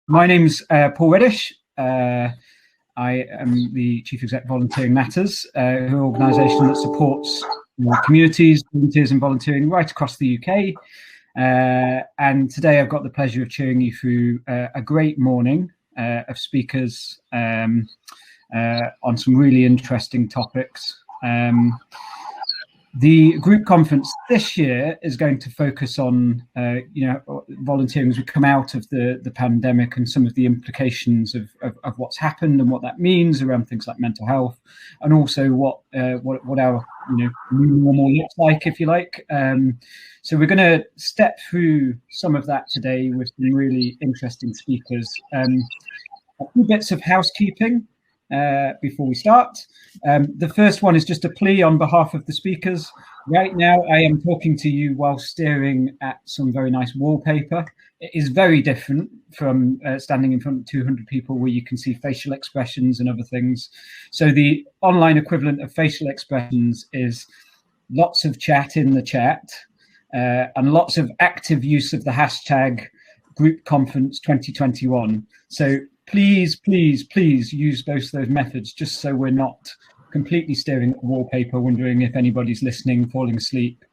My name's Paul Reddish. I am the Chief Exec Volunteering Matters, an organisation that supports communities, volunteers and volunteering right across the UK. And today I've got the pleasure of cheering you through a great morning of speakers on some really interesting topics. The group conference this year is going to focus on, volunteering as we come out of the pandemic and some of the implications of what's happened and what that means around things like mental health, and also what our new normal looks like, if you like. So we're going to step through some of that today with some really interesting speakers. A few bits of housekeeping before we start. The first one is just a plea on behalf of the speakers. Right now I am talking to you while staring at some very nice wallpaper. It is very different from standing in front of 200 people where you can see facial expressions and other things. So the online equivalent of facial expressions is lots of chat in the chat and lots of active use of the hashtag group conference 2021. So please use both of those methods, just so we're not completely staring at the wallpaper, wondering if anybody's listening, falling asleep,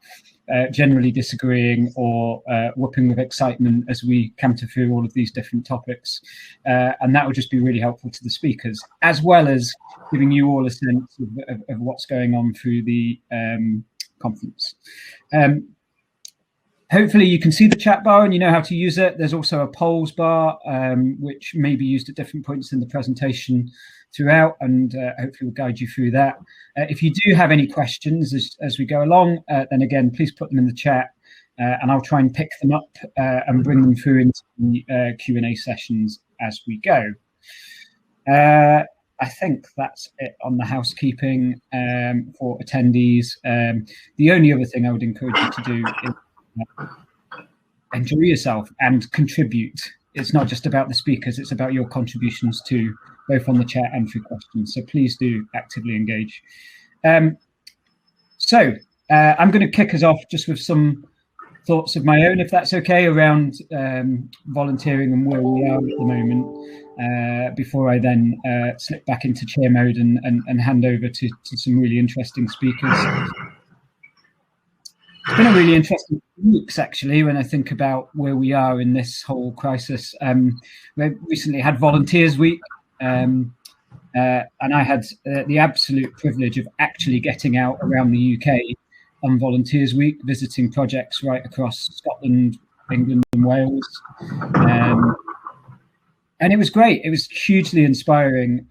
generally disagreeing, or whooping with excitement as we canter through all of these different topics. And that would just be really helpful to the speakers, as well as giving you all a sense of what's going on through the conference. Hopefully you can see the chat bar and you know how to use it. There's also a polls bar, which may be used at different points in the presentation throughout, and hopefully we'll guide you through that. If you do have any questions as we go along, then again, please put them in the chat and I'll try and pick them up and bring them through into the Q&A sessions as we go. I think that's it on the housekeeping for attendees. The only other thing I would encourage you to do is enjoy yourself and contribute. It's not just about the speakers, it's about your contributions too, both on the chat and through questions. So please do actively engage. I'm going to kick us off just with some thoughts of my own, if that's okay, around volunteering and where we are at the moment, before I then slip back into chair mode and hand over to some really interesting speakers. It's been a really interesting weeks, actually, when I think about where we are in this whole crisis. We recently had Volunteers Week, and I had the absolute privilege of actually getting out around the UK on Volunteers Week, visiting projects right across Scotland, England and Wales. And it was great. It was hugely inspiring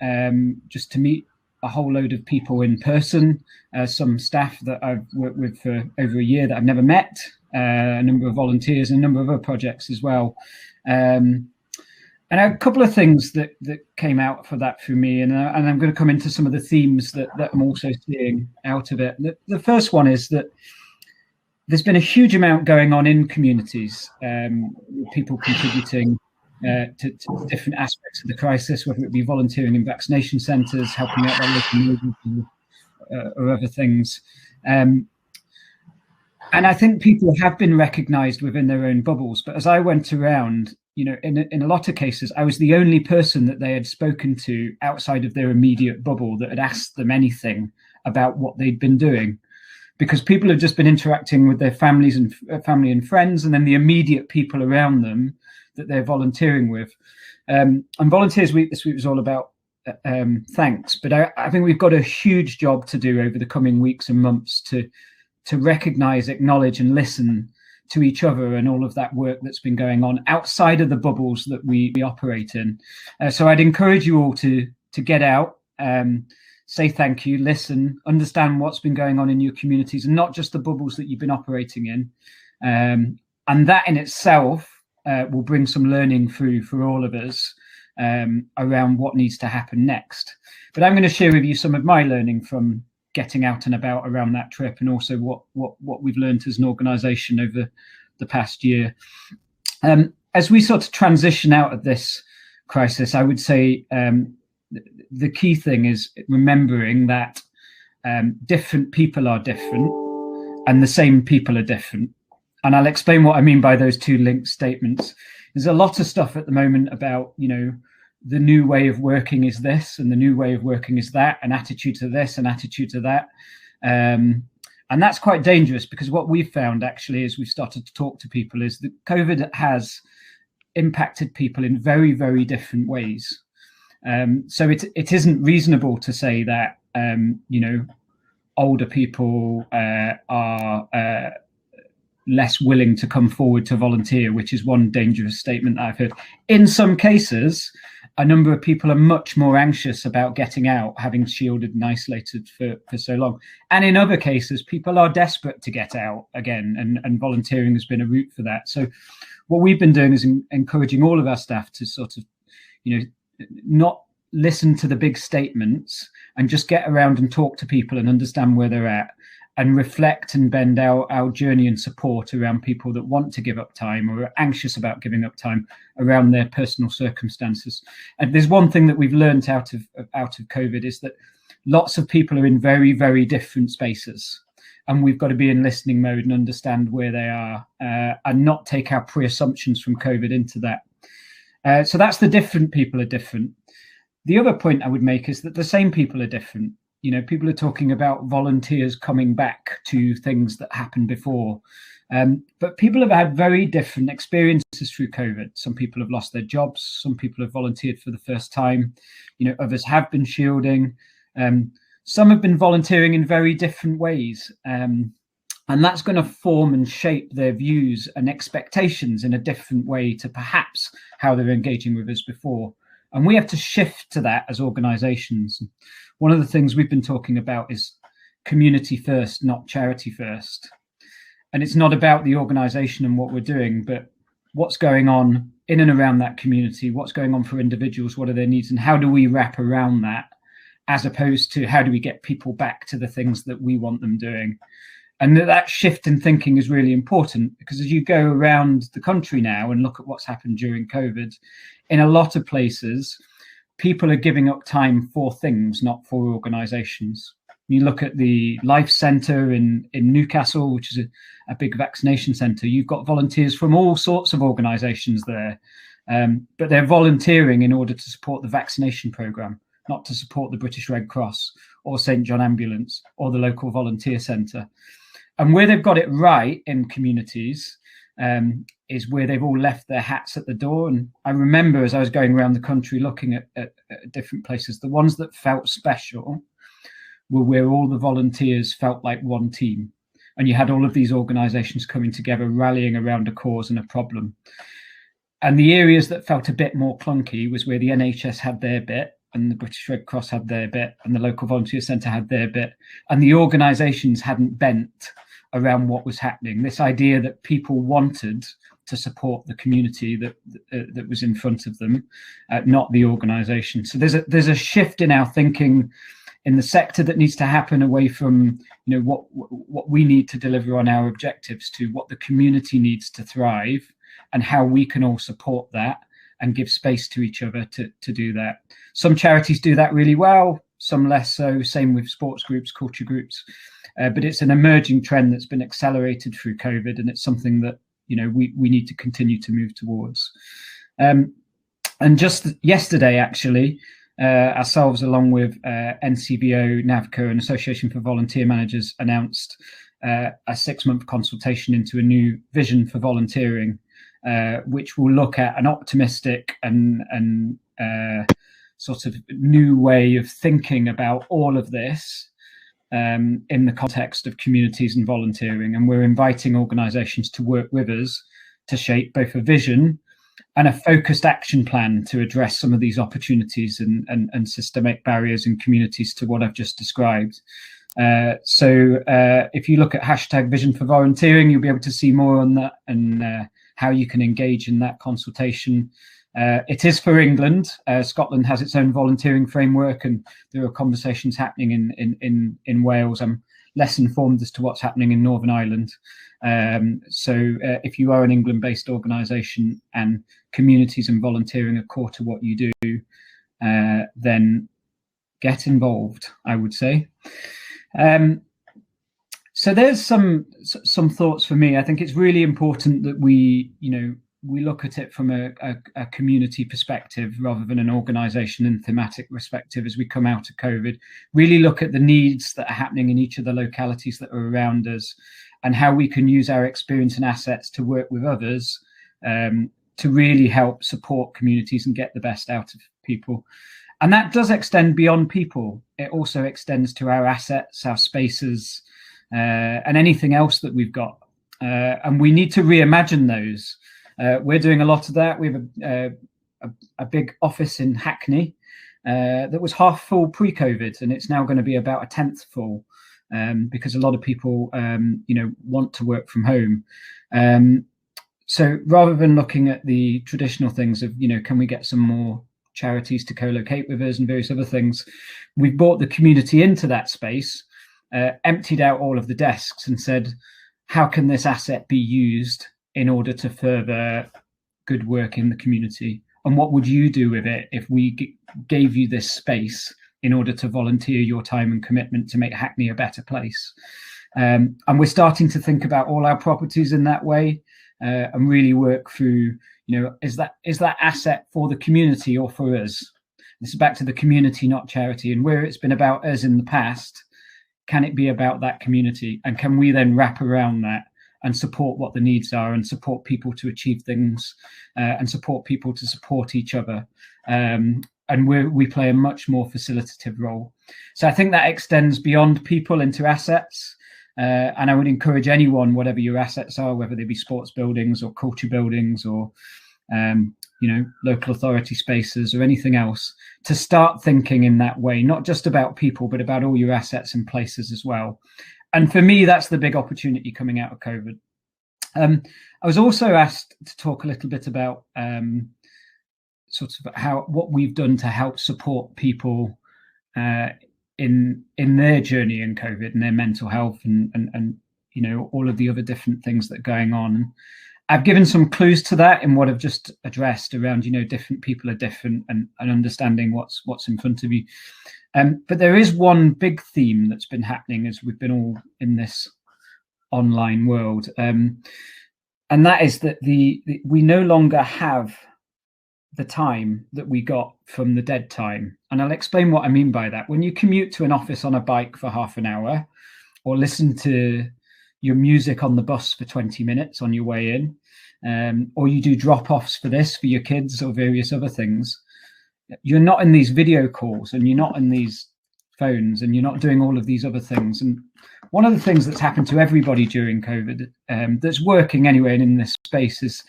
just to meet a whole load of people in person, some staff that I've worked with for over a year that I've never met, a number of volunteers and a number of other projects as well. And a couple of things that came out for that for me, and I'm going to come into some of the themes that I'm also seeing out of it. The first one is that there's been a huge amount going on in communities, with people contributing to different aspects of the crisis, whether it be volunteering in vaccination centres, helping out their local neighbours, or other things. And I think people have been recognised within their own bubbles. But as I went around, in a lot of cases, I was the only person that they had spoken to outside of their immediate bubble that had asked them anything about what they'd been doing. Because people have just been interacting with their families and family and friends, and then the immediate people around them that they're volunteering with. And Volunteers Week this week was all about thanks, but I think we've got a huge job to do over the coming weeks and months to recognise, acknowledge and listen to each other and all of that work that's been going on outside of the bubbles that we operate in. So I'd encourage you all to get out, say thank you, listen, understand what's been going on in your communities and not just the bubbles that you've been operating in. And that in itself will bring some learning through for all of us around what needs to happen next. But I'm going to share with you some of my learning from getting out and about around that trip, and also what we've learned as an organisation over the past year. As we sort of transition out of this crisis, I would say the key thing is remembering that different people are different and the same people are different. And I'll explain what I mean by those two linked statements. There's a lot of stuff at the moment about, the new way of working is this, and the new way of working is that, an attitude to this, an attitude to that. And that's quite dangerous, because what we've found actually as we've started to talk to people is that COVID has impacted people in very, very different ways. So it isn't reasonable to say that, older people are less willing to come forward to volunteer, which is one dangerous statement that I've heard. In some cases, a number of people are much more anxious about getting out, having shielded and isolated for so long. And in other cases, people are desperate to get out again, and volunteering has been a route for that. So what we've been doing is encouraging all of our staff to sort of, not listen to the big statements and just get around and talk to people and understand where they're at, and reflect and bend our journey and support around people that want to give up time or are anxious about giving up time around their personal circumstances. And there's one thing that we've learned out of COVID is that lots of people are in very, very different spaces, and we've got to be in listening mode and understand where they are, and not take our pre-assumptions from COVID into that. So that's the different people are different. The other point I would make is that the same people are different. People are talking about volunteers coming back to things that happened before. But people have had very different experiences through COVID. Some people have lost their jobs. Some people have volunteered for the first time. Others have been shielding. Some have been volunteering in very different ways. And that's going to form and shape their views and expectations in a different way to perhaps how they're engaging with us before. And we have to shift to that as organisations. One of the things we've been talking about is community first, not charity first. And it's not about the organisation and what we're doing, but what's going on in and around that community, what's going on for individuals, what are their needs, and how do we wrap around that, as opposed to how do we get people back to the things that we want them doing. And that shift in thinking is really important, because as you go around the country now and look at what's happened during COVID, in a lot of places, people are giving up time for things, not for organisations. You look at the Life Centre in Newcastle, which is a big vaccination centre. You've got volunteers from all sorts of organisations there, but they're volunteering in order to support the vaccination programme, not to support the British Red Cross or St John Ambulance or the local volunteer centre. And where they've got it right in communities is where they've all left their hats at the door. And I remember as I was going around the country looking at different places, the ones that felt special were where all the volunteers felt like one team. And you had all of these organisations coming together, rallying around a cause and a problem. And the areas that felt a bit more clunky was where the NHS had their bit, and the British Red Cross had their bit, and the local volunteer centre had their bit, and the organisations hadn't bent around what was happening. This idea that people wanted to support the community that was in front of them, not the organisation. So there's a shift in our thinking in the sector that needs to happen away from what we need to deliver on our objectives to what the community needs to thrive, and how we can all support that and give space to each other to do that. Some charities do that really well, some less so, same with sports groups, culture groups. But it's an emerging trend that's been accelerated through COVID, and it's something that we need to continue to move towards. And just yesterday, actually, ourselves, along with NCVO, NAVCO, and Association for Volunteer Managers, announced a 6-month consultation into a new vision for volunteering, which will look at an optimistic and sort of new way of thinking about all of this in the context of communities and volunteering. And we're inviting organisations to work with us to shape both a vision and a focused action plan to address some of these opportunities and systemic barriers in communities to what I've just described. So if you look at hashtag Vision for Volunteering, you'll be able to see more on that and how you can engage in that consultation. It is for England. Scotland has its own volunteering framework, and there are conversations happening in Wales. I'm less informed as to what's happening in Northern Ireland. So if you are an England-based organisation and communities and volunteering are core to what you do, then get involved, I would say. So So there's some thoughts for me. I think it's really important that we look at it from a community perspective rather than an organisation and thematic perspective as we come out of COVID. Really look at the needs that are happening in each of the localities that are around us, and how we can use our experience and assets to work with others to really help support communities and get the best out of people. And that does extend beyond people. It also extends to our assets, our spaces, and anything else that we've got. And we need to reimagine those. We're doing a lot of that. We have a big office in Hackney that was half full pre-COVID, and it's now going to be about a tenth full because a lot of people, want to work from home. So rather than looking at the traditional things of, can we get some more charities to co-locate with us and various other things, we've brought the community into that space, emptied out all of the desks and said, how can this asset be used in order to further good work in the community? And what would you do with it if we gave you this space in order to volunteer your time and commitment to make Hackney a better place? And we're starting to think about all our properties in that way, and really work through, is that asset for the community or for us? This is back to the community, not charity. And where it's been about us in the past, can it be about that community? And can we then wrap around that and support what the needs are, and support people to achieve things, and support people to support each other? And we play a much more facilitative role. So I think that extends beyond people into assets. And I would encourage anyone, whatever your assets are, whether they be sports buildings or culture buildings or, local authority spaces or anything else, to start thinking in that way, not just about people, but about all your assets and places as well. And for me, that's the big opportunity coming out of COVID. I was also asked to talk a little bit about what we've done to help support people in their journey in COVID and their mental health and all of the other different things that are going on. I've given some clues to that in what I've just addressed around, different people are different and understanding what's in front of you. But there is one big theme that's been happening as we've been all in this online world. And that is that we no longer have the time that we got from the dead time. And I'll explain what I mean by that. When you commute to an office on a bike for half an hour, or listen to your music on the bus for 20 minutes on your way in, or you do drop-offs for your kids or various other things, you're not in these video calls and you're not in these phones and you're not doing all of these other things. And one of the things that's happened to everybody during COVID, that's working anyway and in this space, is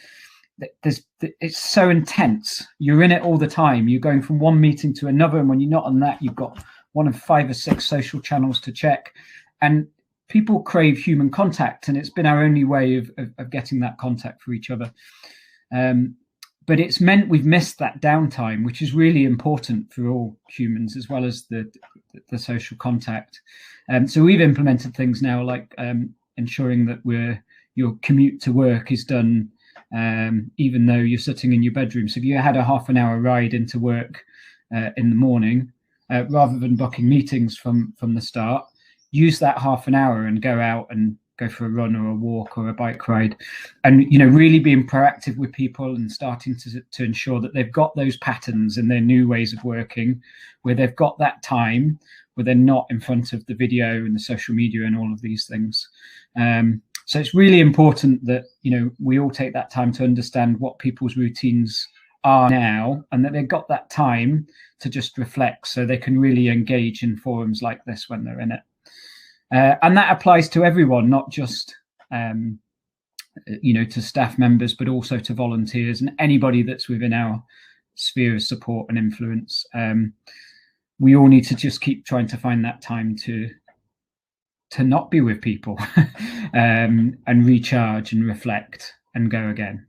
it's so intense. You're in it all the time. You're going from one meeting to another, and when you're not on that, you've got one of 5 or 6 social channels to check. And people crave human contact, and it's been our only way of getting that contact for each other. But it's meant we've missed that downtime, which is really important for all humans, as well as the social contact. So we've implemented things now like ensuring that your commute to work is done even though you're sitting in your bedroom. So if you had a half an hour ride into work in the morning, rather than booking meetings from the start, use that half an hour and go out and go for a run or a walk or a bike ride, and really being proactive with people and starting to ensure that they've got those patterns and their new ways of working, where they've got that time where they're not in front of the video and the social media and all of these things. So it's really important that we all take that time to understand what people's routines are now, and that they've got that time to just reflect, so they can really engage in forums like this when they're in it. And that applies to everyone, not just to staff members, but also to volunteers and anybody that's within our sphere of support and influence. We all need to just keep trying to find that time to not be with people and recharge and reflect and go again.